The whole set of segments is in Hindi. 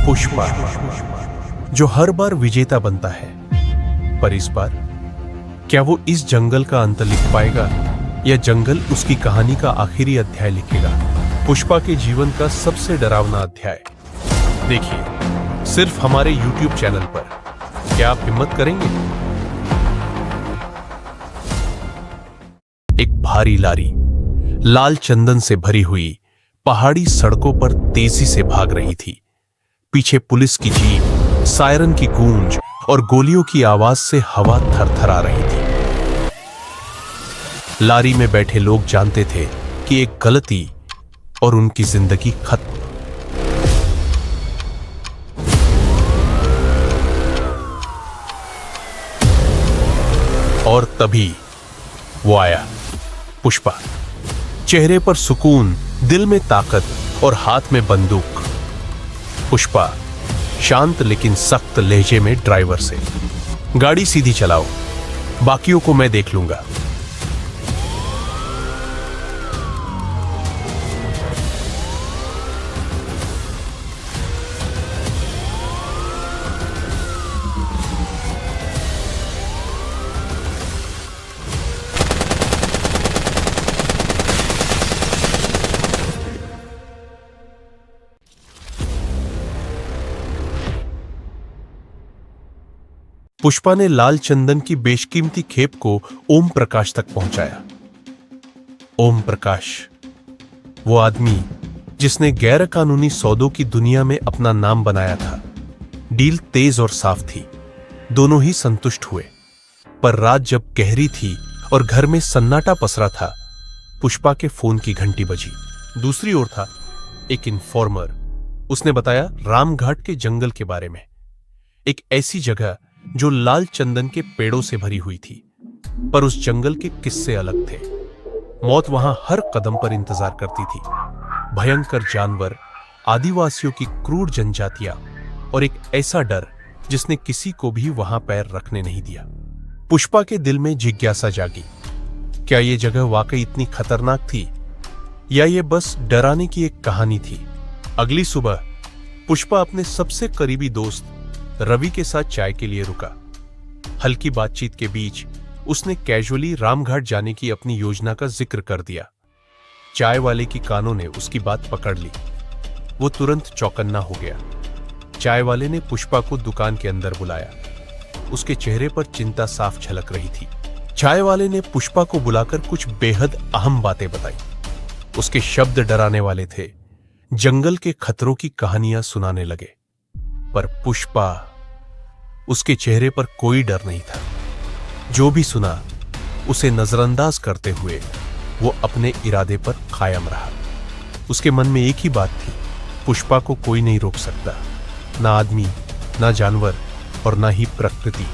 पुष्पा, जो हर बार विजेता बनता है, पर इस बार क्या वो इस जंगल का अंत लिख पाएगा या जंगल उसकी कहानी का आखिरी अध्याय लिखेगा? पुष्पा के जीवन का सबसे डरावना अध्याय देखिए सिर्फ हमारे YouTube चैनल पर। क्या आप हिम्मत करेंगे? एक भारी लारी लाल चंदन से भरी हुई पहाड़ी सड़कों पर तेजी से भाग रही थी। पीछे पुलिस की जीप, सायरन की गूंज और गोलियों की आवाज से हवा थरथरा रही थी। लारी में बैठे लोग जानते थे कि एक गलती और उनकी जिंदगी खत्म। और तभी वो आया, पुष्पा। चेहरे पर सुकून, दिल में ताकत और हाथ में बंदूक। पुष्पा शांत लेकिन सख्त लहजे में ड्राइवर से, गाड़ी सीधी चलाओ, बाकियों को मैं देख लूंगा। पुष्पा ने लाल चंदन की बेशकीमती खेप को ओम प्रकाश तक पहुंचाया। ओम प्रकाश, वो आदमी जिसने गैर कानूनी सौदों की दुनिया में अपना नाम बनाया था। डील तेज और साफ थी, दोनों ही संतुष्ट हुए। पर रात जब गहरी थी और घर में सन्नाटा पसरा था, पुष्पा के फोन की घंटी बजी। दूसरी ओर था एक इन्फॉर्मर। उसने बताया रामघाट के जंगल के बारे में, एक ऐसी जगह जो लाल चंदन के पेड़ों से भरी हुई थी। पर उस जंगल के किस्से अलग थे। मौत वहां हर कदम पर इंतजार करती थी। भयंकर जानवर, आदिवासियों की क्रूर जनजातियां और एक ऐसा डर जिसने किसी को भी वहां पैर रखने नहीं दिया। पुष्पा के दिल में जिज्ञासा जागी, क्या यह जगह वाकई इतनी खतरनाक थी या यह बस डराने की एक कहानी थी? अगली सुबह पुष्पा अपने सबसे करीबी दोस्त रवि के साथ चाय के लिए रुका। हल्की बातचीत के बीच उसने कैजुअली रामघाट जाने की अपनी योजना का जिक्र कर दिया। चाय वाले की कानों ने उसकी बात पकड़ ली। वो तुरंत चौकन्ना हो गया। चाय वाले ने पुष्पा को दुकान के अंदर बुलाया। उसके चेहरे पर चिंता साफ झलक रही थी। चाय वाले ने पुष्पा को बुलाकर कुछ बेहद अहम बातें बताई। उसके शब्द डराने वाले थे, जंगल के खतरों की कहानियां सुनाने लगे। पर पुष्पा, उसके चेहरे पर कोई डर नहीं था। जो भी सुना उसे नजरअंदाज करते हुए वो अपने इरादे पर कायम रहा। उसके मन में एक ही बात थी, पुष्पा को कोई नहीं रोक सकता, ना आदमी, ना जानवर और ना ही प्रकृति।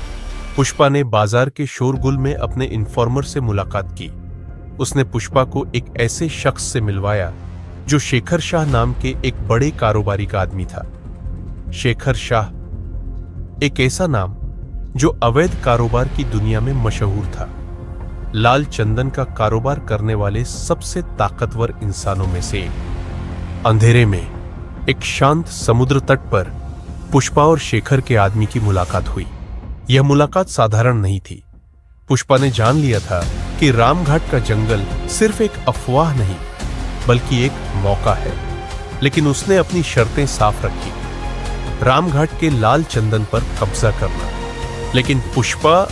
पुष्पा ने बाजार के शोरगुल में अपने इन्फॉर्मर से मुलाकात की। उसने पुष्पा को एक ऐसे शख्स से मिलवाया जो शेखर शाह नाम के एक बड़े कारोबारी का आदमी था। शेखर शाह, एक ऐसा नाम जो अवैध कारोबार की दुनिया में मशहूर था। लाल चंदन का कारोबार करने वाले सबसे ताकतवर इंसानों में से एक। अंधेरे में एक शांत समुद्र तट पर पुष्पा और शेखर के आदमी की मुलाकात हुई। यह मुलाकात साधारण नहीं थी। पुष्पा ने जान लिया था कि रामघाट का जंगल सिर्फ एक अफवाह नहीं बल्कि एक मौका है। लेकिन उसने अपनी शर्तें साफ रखी, रामघाट के लाल चंदन पर कब्जा करना। लेकिन पुष्पा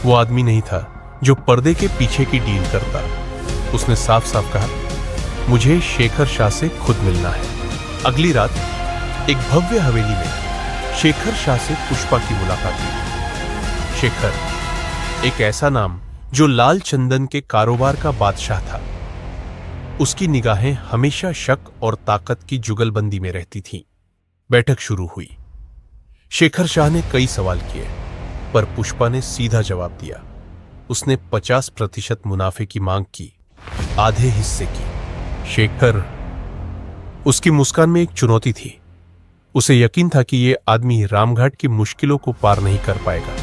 वो आदमी नहीं था जो पर्दे के पीछे की डील करता। उसने साफ साफ कहा, मुझे शेखर शाह से खुद मिलना है। अगली रात एक भव्य हवेली में शेखर शाह से पुष्पा की मुलाकात हुई। शेखर, एक ऐसा नाम जो लाल चंदन के कारोबार का बादशाह था। उसकी निगाहें हमेशा शक और ताकत की जुगलबंदी में रहती थीं। बैठक शुरू हुई। शेखर शाह ने कई सवाल किए, पर पुष्पा ने सीधा जवाब दिया। उसने 50% मुनाफे की मांग की, आधे हिस्से की। शेखर, उसकी मुस्कान में एक चुनौती थी। उसे यकीन था कि यह आदमी रामघाट की मुश्किलों को पार नहीं कर पाएगा।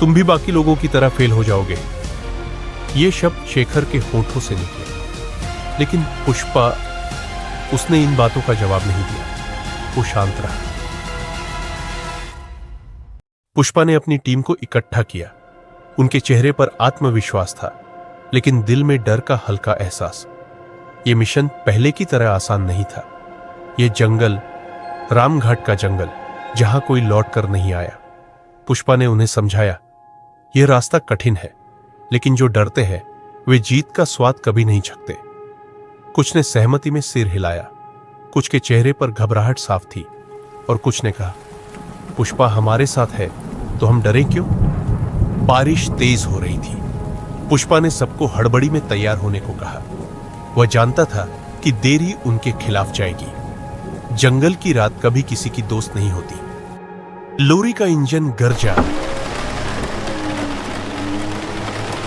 तुम भी बाकी लोगों की तरह फेल हो जाओगे। ये शब्द शेखर के होठों से निकले। लेकिन पुष्पा, उसने इन बातों का जवाब नहीं दिया। वो शांत रहा। पुष्पा ने अपनी टीम को इकट्ठा किया। उनके चेहरे पर आत्मविश्वास था, लेकिन दिल में डर का हल्का एहसास। यह मिशन पहले की तरह आसान नहीं था। यह जंगल, रामघाट का जंगल, जहां कोई लौट कर नहीं आया। पुष्पा ने उन्हें समझाया, यह रास्ता कठिन है, लेकिन जो डरते हैं वे जीत का स्वाद कभी नहीं चखते। कुछ ने सहमति में सिर हिलाया, कुछ के चेहरे पर घबराहट साफ थी और कुछ ने कहा, पुष्पा हमारे साथ है तो हम डरें क्यों? बारिश तेज हो रही थी। पुष्पा ने सबको हड़बड़ी में तैयार होने को कहा। वह जानता था कि देरी उनके खिलाफ जाएगी। जंगल की रात कभी किसी की दोस्त नहीं होती। लोरी का इंजन गरजा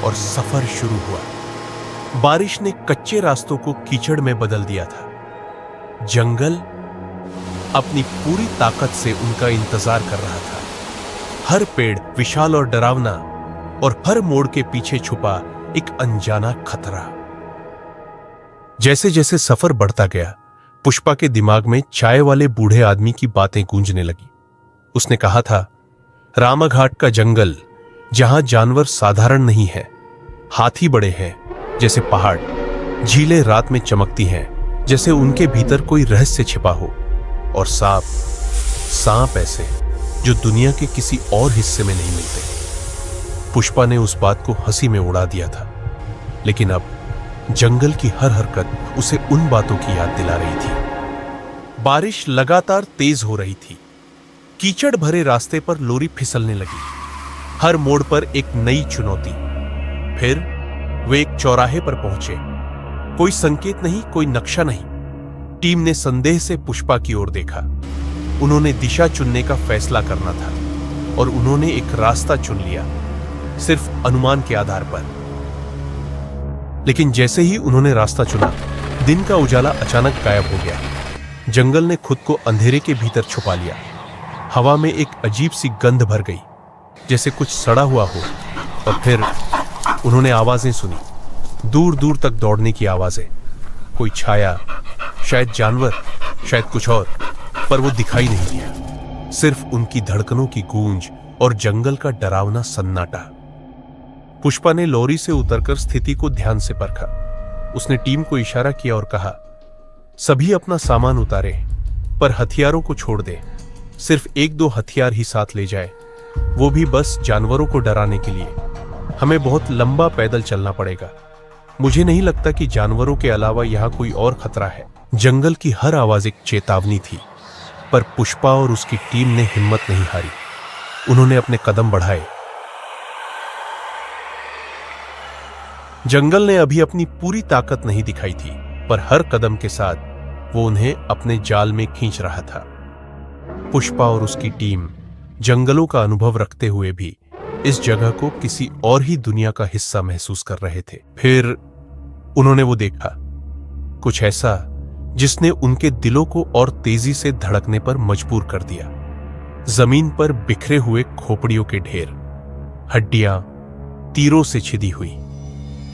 और सफर शुरू हुआ। बारिश ने कच्चे रास्तों को कीचड़ में बदल दिया था। जंगल अपनी पूरी ताकत से उनका इंतजार कर रहा था। हर पेड़ विशाल और डरावना, और हर मोड़ के पीछे छुपा एक अनजाना खतरा। जैसे जैसे सफर बढ़ता गया, पुष्पा के दिमाग में चाय वाले बूढ़े आदमी की बातें गूंजने लगी। उसने कहा था, रामाघाट का जंगल, जहां जानवर साधारण नहीं है, हाथी बड़े हैं जैसे पहाड़, झीलें रात में चमकती हैं जैसे उनके भीतर कोई रहस्य छिपा हो, और सांप ऐसे जो दुनिया के किसी और हिस्से में नहीं मिलते। पुष्पा ने उस बात को हंसी में उड़ा दिया था, लेकिन अब जंगल की हर हरकत उसे उन बातों की याद दिला रही थी। बारिश लगातार तेज हो रही थी। कीचड़ भरे रास्ते पर लोरी फिसलने लगी। हर मोड़ पर एक नई चुनौती। फिर वे एक चौराहे पर पहुंचे। कोई संकेत नहीं, कोई नक्शा नहीं। टीम ने संदेह से पुष्पा की ओर देखा। उन्होंने दिशा चुनने का फैसला करना था, और उन्होंने एक रास्ता चुन लिया, सिर्फ अनुमान के आधार पर। लेकिन जैसे ही उन्होंने रास्ता चुना, दिन का उजाला अचानक गायब हो गया। जंगल ने खुद को अंधेरे के भीतर छुपा लिया। हवा में एक अजीब सी गंध भर गई, जैसे कुछ सड़ा हुआ हो। और फिर उन्होंने आवाजें सुनी, दूर दूर तक दौड़ने की आवाजें। कोई छाया, शायद जानवर, शायद कुछ और, पर वो दिखाई नहीं दिया। सिर्फ उनकी धड़कनों की गूंज और जंगल का डरावना सन्नाटा। पुष्पा ने लोरी से उतरकर स्थिति को ध्यान से परखा। उसने टीम को इशारा किया और कहा, सभी अपना सामान उतारे, पर हथियारों को छोड़ दे। सिर्फ 1-2 हथियार ही साथ ले जाए, वो भी बस जानवरों को डराने के लिए। हमें बहुत लंबा पैदल चलना पड़ेगा। मुझे नहीं लगता कि जानवरों के अलावा यहां कोई और खतरा है। जंगल की हर आवाज एक चेतावनी थी, पर पुष्पा और उसकी टीम ने हिम्मत नहीं हारी। उन्होंने अपने कदम बढ़ाए। जंगल ने अभी अपनी पूरी ताकत नहीं दिखाई थी, पर हर कदम के साथ वो उन्हें अपने जाल में खींच रहा था। पुष्पा और उसकी टीम जंगलों का अनुभव रखते हुए भी इस जगह को किसी और ही दुनिया का हिस्सा महसूस कर रहे थे। फिर उन्होंने वो देखा, कुछ ऐसा जिसने उनके दिलों को और तेजी से धड़कने पर मजबूर कर दिया। जमीन पर बिखरे हुए खोपड़ियों के ढेर, हड्डियां तीरों से छिदी हुई।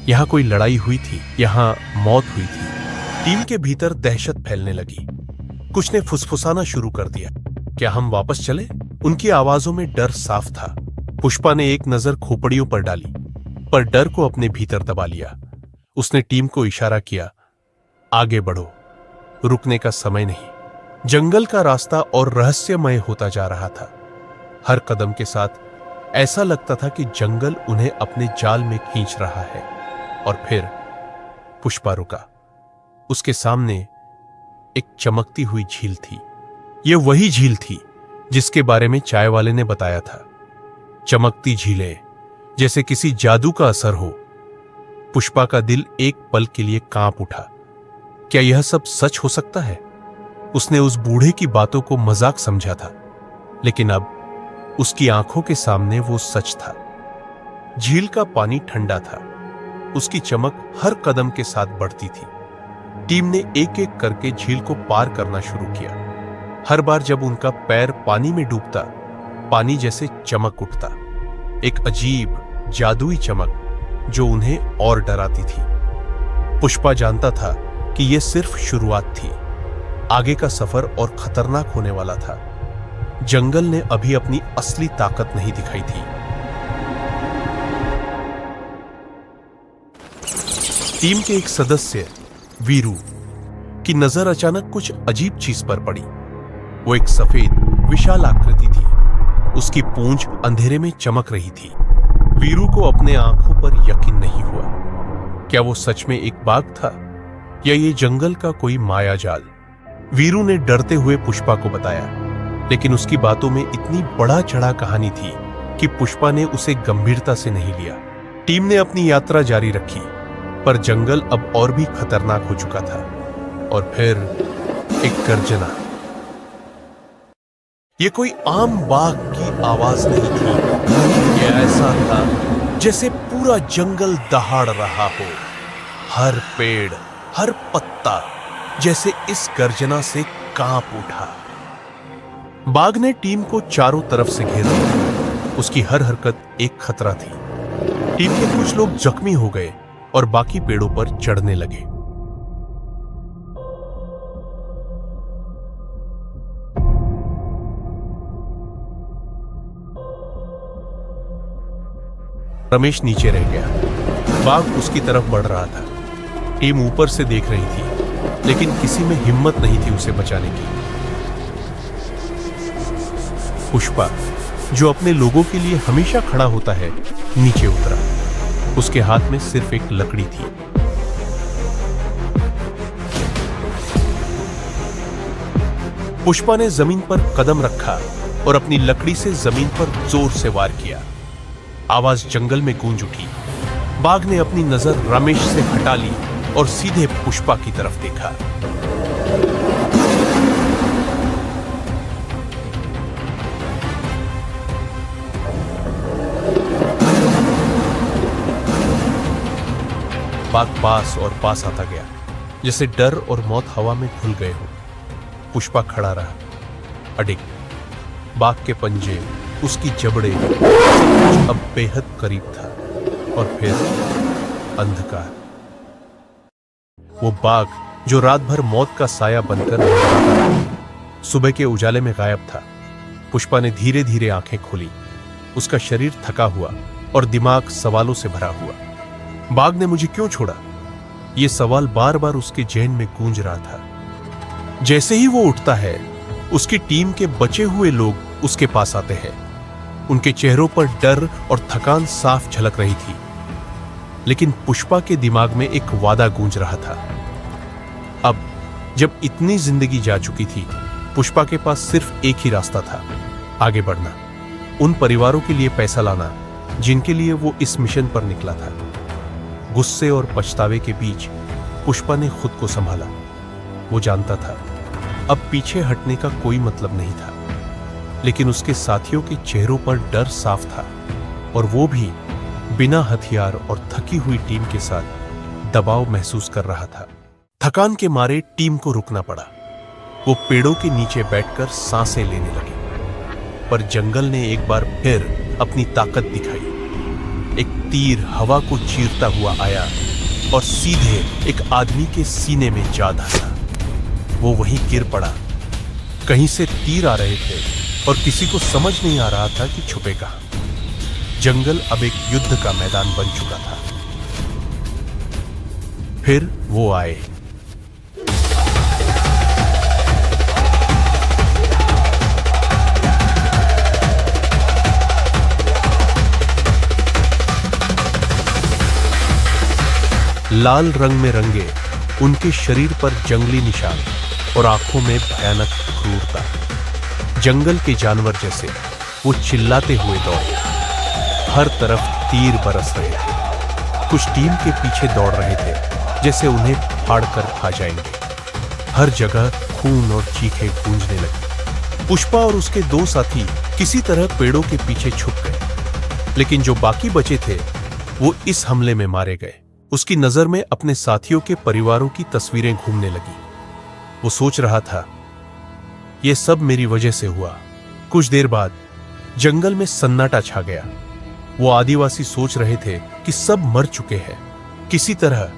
यहां कोई लड़ाई हुई थी, यहां मौत हुई थी। टीम के भीतर दहशत फैलने लगी। कुछ ने फुसफुसाना शुरू कर दिया, क्या हम वापस चले? उनकी आवाजों में डर साफ था। पुष्पा ने एक नजर खोपड़ियों पर डाली, पर डर को अपने भीतर दबा लिया। उसने टीम को इशारा किया, आगे बढ़ो, रुकने का समय नहीं। जंगल का रास्ता और रहस्यमय होता जा रहा था। हर कदम के साथ ऐसा लगता था कि जंगल उन्हें अपने जाल में खींच रहा है। और फिर पुष्पा रुका। उसके सामने एक चमकती हुई झील थी। यह वही झील थी जिसके बारे में चाय वाले ने बताया था। चमकती झीलें, जैसे किसी जादू का असर हो। पुष्पा का दिल एक पल के लिए कांप उठा। क्या यह सब सच हो सकता है? उसने उस बूढ़े की बातों को मजाक समझा था, लेकिन अब उसकी आंखों के सामने वो सच था। झील का पानी ठंडा था। उसकी चमक हर कदम के साथ बढ़ती थी। टीम ने एक एक करके झील को पार करना शुरू किया। हर बार जब उनका पैर पानी में डूबता, पानी जैसे चमक उठता, एक अजीब जादुई चमक जो उन्हें और डराती थी। पुष्पा जानता था कि यह सिर्फ शुरुआत थी। आगे का सफर और खतरनाक होने वाला था। जंगल ने अभी अपनी असली ताकत नहीं दिखाई थी। टीम के एक सदस्य वीरू की नजर अचानक कुछ अजीब चीज पर पड़ी। वो एक सफेद विशाल आकृति थी। उसकी पूंछ अंधेरे में चमक रही थी। वीरू को अपने आंखों पर यकीन नहीं हुआ। क्या वो सच में एक बाघ था या ये जंगल का कोई मायाजाल? वीरू ने डरते हुए पुष्पा को बताया, लेकिन उसकी बातों में इतनी बढ़ा चढ़ा कहानी थी कि पुष्पा ने उसे गंभीरता से नहीं लिया। टीम ने अपनी यात्रा जारी रखी, पर जंगल अब और भी खतरनाक हो चुका था। और फिर एक गर्जना। ये कोई आम बाघ की आवाज नहीं थी। ये ऐसा था जैसे पूरा जंगल दहाड़ रहा हो। हर पेड़, हर पत्ता जैसे इस गर्जना से कांप उठा। बाघ ने टीम को चारों तरफ से घेर लिया। उसकी हर हरकत एक खतरा थी। टीम के कुछ लोग जख्मी हो गए और बाकी पेड़ों पर चढ़ने लगे। रमेश नीचे रह गया। बाघ उसकी तरफ बढ़ रहा था। टीम ऊपर से देख रही थी, लेकिन किसी में हिम्मत नहीं थी उसे बचाने की। पुष्पा, जो अपने लोगों के लिए हमेशा खड़ा होता है, नीचे उतरा। उसके हाथ में सिर्फ एक लकड़ी थी। पुष्पा ने जमीन पर कदम रखा और अपनी लकड़ी से जमीन पर जोर से वार किया। आवाज जंगल में गूंज उठी। बाघ ने अपनी नजर रमेश से हटा ली और सीधे पुष्पा की तरफ देखा। बाघ पास और पास आता गया, जैसे डर और मौत हवा में घुल गए हो। पुष्पा खड़ा रहा, अडिग। बाघ के पंजे, उसकी जबड़े, सब कुछ अब बेहद करीब था। और फिर अंधकार। वो बाघ जो रात भर मौत का साया बनकर मंडराता रहा, सुबह के उजाले में गायब था। पुष्पा ने धीरे धीरे आंखें खोली। उसका शरीर थका हुआ और दिमाग सवालों से भरा हुआ। बाघ ने मुझे क्यों छोड़ा? यह सवाल बार बार उसके जहन में गूंज रहा था। जैसे ही वो उठता है, उसकी टीम के बचे हुए लोग उसके पास आते हैं। उनके चेहरों पर डर और थकान साफ झलक रही थी। लेकिन पुष्पा के दिमाग में एक वादा गूंज रहा था। अब जब इतनी जिंदगी जा चुकी थी, पुष्पा के पास सिर्फ एक ही रास्ता था, आगे बढ़ना। उन परिवारों के लिए पैसा लाना जिनके लिए वो इस मिशन पर निकला था। गुस्से और पछतावे के बीच पुष्पा ने खुद को संभाला। वो जानता था अब पीछे हटने का कोई मतलब नहीं था, लेकिन उसके साथियों के चेहरों पर डर साफ था, और वो भी बिना हथियार और थकी हुई टीम के साथ दबाव महसूस कर रहा था। थकान के मारे टीम को रुकना पड़ा। वो पेड़ों के नीचे बैठकर सांसें लेने लगे। पर जंगल ने एक बार फिर अपनी ताकत दिखाई। एक तीर हवा को चीरता हुआ आया और सीधे एक आदमी के सीने में जा धंसा। वो वहीं गिर पड़ा। कहीं से तीर आ रहे थे और किसी को समझ नहीं आ रहा था कि छुपे कहां। जंगल अब एक युद्ध का मैदान बन चुका था। फिर वो आए। लाल रंग में रंगे उनके शरीर पर जंगली निशान और आंखों में भयानक क्रूरता। जंगल के जानवर जैसे वो चिल्लाते हुए दौड़े। हर तरफ तीर बरस रहे थे। कुछ टीम के पीछे दौड़ रहे थे, जैसे उन्हें फाड़ कर खा जाएंगे। हर जगह खून और चीखें गूंजने लगी। पुष्पा और उसके दो साथी किसी तरह पेड़ों के पीछे छुप गए, लेकिन जो बाकी बचे थे वो इस हमले में मारे गए। उसकी नजर में अपने साथियों के परिवारों की तस्वीरें घूमने लगी। वो सोच रहा था, यह सब मेरी वजह से हुआ। कुछ देर बाद जंगल में सन्नाटा छा गया। वो आदिवासी सोच रहे थे कि सब मर चुके हैं। किसी तरह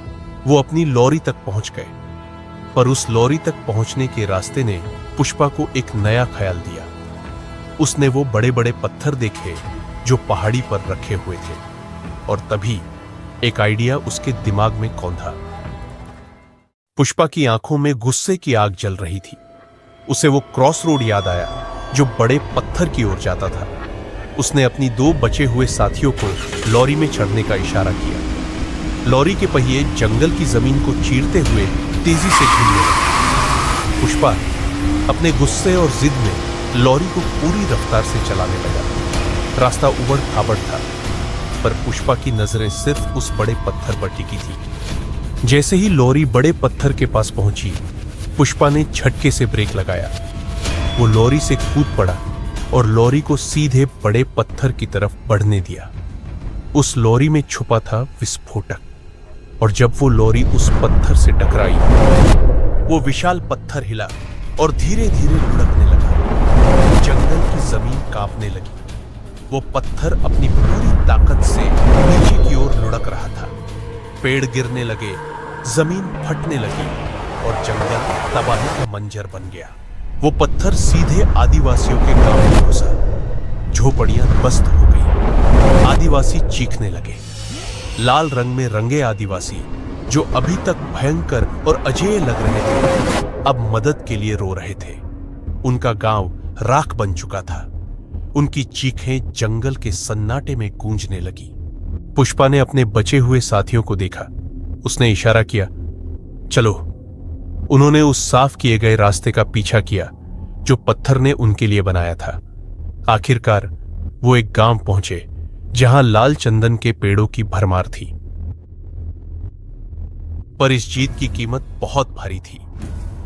वो अपनी लॉरी तक पहुंच गए, पर उस लॉरी तक पहुंचने के रास्ते ने पुष्पा को एक नया ख्याल दिया। उसने वो बड़े बड़े पत्थर देखे जो पहाड़ी पर रखे हुए थे, और तभी एक आइडिया उसके दिमाग में कौंधा। पुष्पा की आंखों में गुस्से की आग जल रही थी। उसे वो क्रॉस रोड याद आया जो बड़े पत्थर की ओर जाता था। उसने अपनी 2 बचे हुए साथियों को लॉरी में चढ़ने का इशारा किया। लॉरी के पहिए जंगल की जमीन को चीरते हुए तेजी से घूमने लगे। पुष्पा अपने गुस्से और जिद में लॉरी को पूरी रफ्तार से चलाने लगा। रास्ता उबड़ खाबड़ था, पर पुष्पा की नजरें सिर्फ उस बड़े पत्थर पर टिकी थी। जैसे ही लॉरी बड़े पत्थर के पास पहुंची, पुष्पा ने झटके से ब्रेक लगाया। वो लॉरी से कूद पड़ा और लॉरी को सीधे बड़े पत्थर की तरफ बढ़ने दिया। उस लॉरी में छुपा था विस्फोटक, और जब वो लॉरी उस पत्थर से टकराई, वो विशाल पत्थर हिला और धीरे धीरे लुढ़कने लगा। जंगल की जमीन कांपने लगी। वो पत्थर अपनी पूरी ताकत से नीचे की ओर लुढ़क रहा था। पेड़ गिरने लगे, जमीन फटने लगी और जंगल तबाही का मंजर बन गया। वो पत्थर सीधे आदिवासियों के गांव में घुसा। झोपड़ियां ध्वस्त हो गई। आदिवासी चीखने लगे। लाल रंग में रंगे आदिवासी, जो अभी तक भयंकर और अजेय लग रहे थे, अब मदद के लिए रो रहे थे। उनका गांव राख बन चुका था। उनकी चीखें जंगल के सन्नाटे में गूंजने लगी। पुष्पा ने अपने बचे हुए साथियों को देखा। उसने इशारा किया, चलो। उन्होंने उस साफ किए गए रास्ते का पीछा किया जो पत्थर ने उनके लिए बनाया था। आखिरकार वो एक गांव पहुंचे जहां लाल चंदन के पेड़ों की भरमार थी। पर इस जीत की कीमत बहुत भारी थी।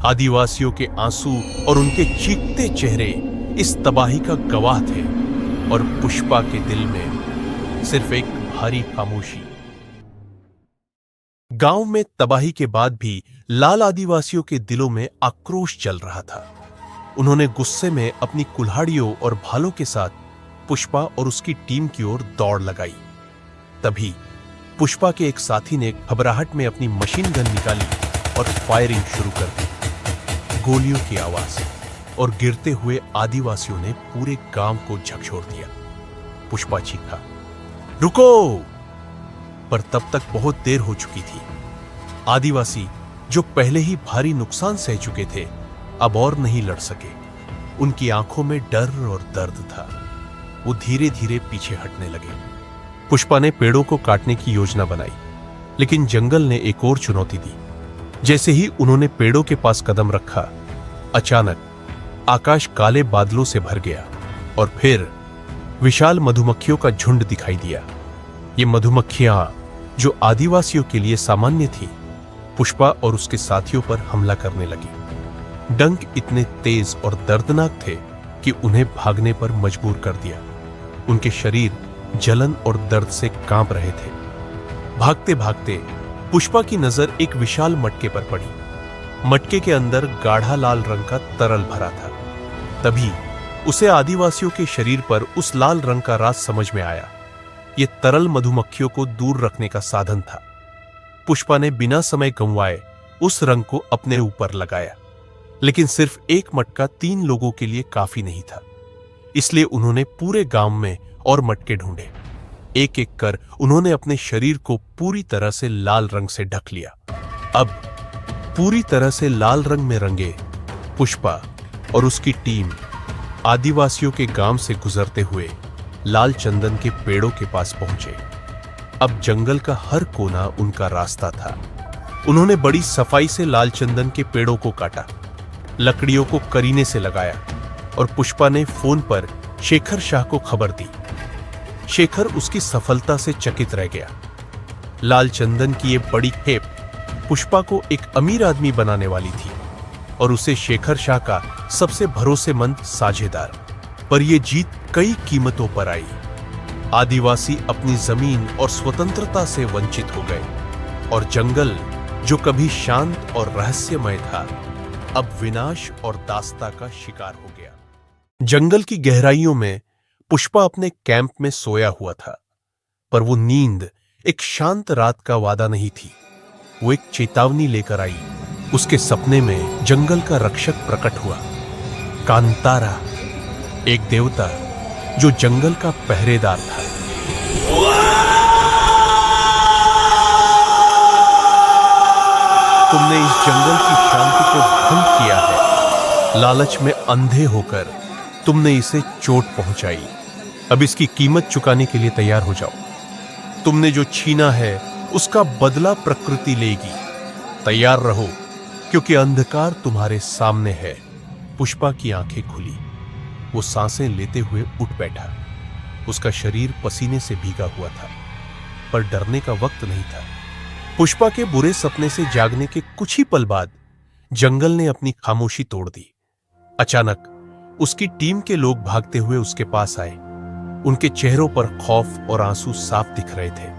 आदिवासियों के आंसू और उनके चीखते चेहरे इस तबाही का गवाह थे, और पुष्पा के दिल में सिर्फ एक भारी खामोशी। गांव में तबाही के बाद भी लाल आदिवासियों के दिलों में आक्रोश चल रहा था। उन्होंने गुस्से में अपनी कुल्हाड़ियों और भालों के साथ पुष्पा और उसकी टीम की ओर दौड़ लगाई। तभी पुष्पा के एक साथी ने घबराहट में अपनी मशीन गन निकाली और फायरिंग शुरू कर दी। गोलियों की आवाज और गिरते हुए आदिवासियों ने पूरे गांव को झकझोर दिया। पुष्पा चीखा, रुको! पर तब तक बहुत देर हो चुकी थी। आदिवासी, जो पहले ही भारी नुकसान सह चुके थे, अब और नहीं लड़ सके। उनकी आंखों में डर और दर्द था। वो धीरे धीरे पीछे हटने लगे। पुष्पा ने पेड़ों को काटने की योजना बनाई, लेकिन जंगल ने एक और चुनौती दी। जैसे ही उन्होंने पेड़ों के पास कदम रखा, अचानक आकाश काले बादलों से भर गया और फिर विशाल मधुमक्खियों का झुंड दिखाई दिया। ये मधुमक्खियां, जो आदिवासियों के लिए सामान्य थी, पुष्पा और उसके साथियों पर हमला करने लगी। डंक इतने तेज और दर्दनाक थे कि उन्हें भागने पर मजबूर कर दिया। उनके शरीर जलन और दर्द से कांप रहे थे। भागते भागते पुष्पा की नजर एक विशाल मटके पर पड़ी। मटके के अंदर गाढ़ा लाल रंग का तरल भरा था। तभी उसे आदिवासियों के शरीर पर उस लाल रंग का राज समझ में आया। यह तरल मधुमक्खियों को दूर रखने का साधन था। पुष्पा ने बिना समय गंवाए उस रंग को अपने ऊपर लगाया, लेकिन सिर्फ एक मटका 3 लोगों के लिए काफी नहीं था। इसलिए उन्होंने पूरे गांव में और मटके ढूंढे। एक एक कर उन्होंने अपने शरीर को पूरी तरह से लाल रंग से ढक लिया। अब पूरी तरह से लाल रंग में रंगे पुष्पा और उसकी टीम आदिवासियों के गांव से गुजरते हुए लाल चंदन के पेड़ों के पास पहुंचे। अब जंगल का हर कोना उनका रास्ता था। उन्होंने बड़ी सफाई से लाल चंदन के पेड़ों को काटा, लकड़ियों को करीने से लगाया, और पुष्पा ने फोन पर शेखर शाह को खबर दी। शेखर उसकी सफलता से चकित रह गया। लाल चंदन की यह बड़ी खेप पुष्पा को एक अमीर आदमी बनाने वाली थी और उसे शेखर शाह का सबसे भरोसेमंद साझेदार। पर यह जीत कई कीमतों पर आई। आदिवासी अपनी जमीन और स्वतंत्रता से वंचित हो गए, और जंगल, जो कभी शांत और रहस्यमय था, अब विनाश और दास्ता का शिकार हो गया। जंगल की गहराइयों में पुष्पा अपने कैंप में सोया हुआ था, पर वो नींद एक शांत रात का वादा नहीं थी। वो एक चेतावनी लेकर आई। उसके सपने में जंगल का रक्षक प्रकट हुआ, कांतारा, एक देवता जो जंगल का पहरेदार था। तुमने इस जंगल की शांति को भंग किया है। लालच में अंधे होकर तुमने इसे चोट पहुंचाई। अब इसकी कीमत चुकाने के लिए तैयार हो जाओ। तुमने जो छीना है उसका बदला प्रकृति लेगी। तैयार रहो, क्योंकि अंधकार तुम्हारे सामने है। पुष्पा की आंखें खुली। वो सांसें लेते हुए उठ बैठा। उसका शरीर पसीने से भीगा हुआ था, पर डरने का वक्त नहीं था। पुष्पा के बुरे सपने से जागने के कुछ ही पल बाद जंगल ने अपनी खामोशी तोड़ दी। अचानक उसकी टीम के लोग भागते हुए उसके पास आए। उनके चेहरों पर खौफ और आंसू साफ दिख रहे थे।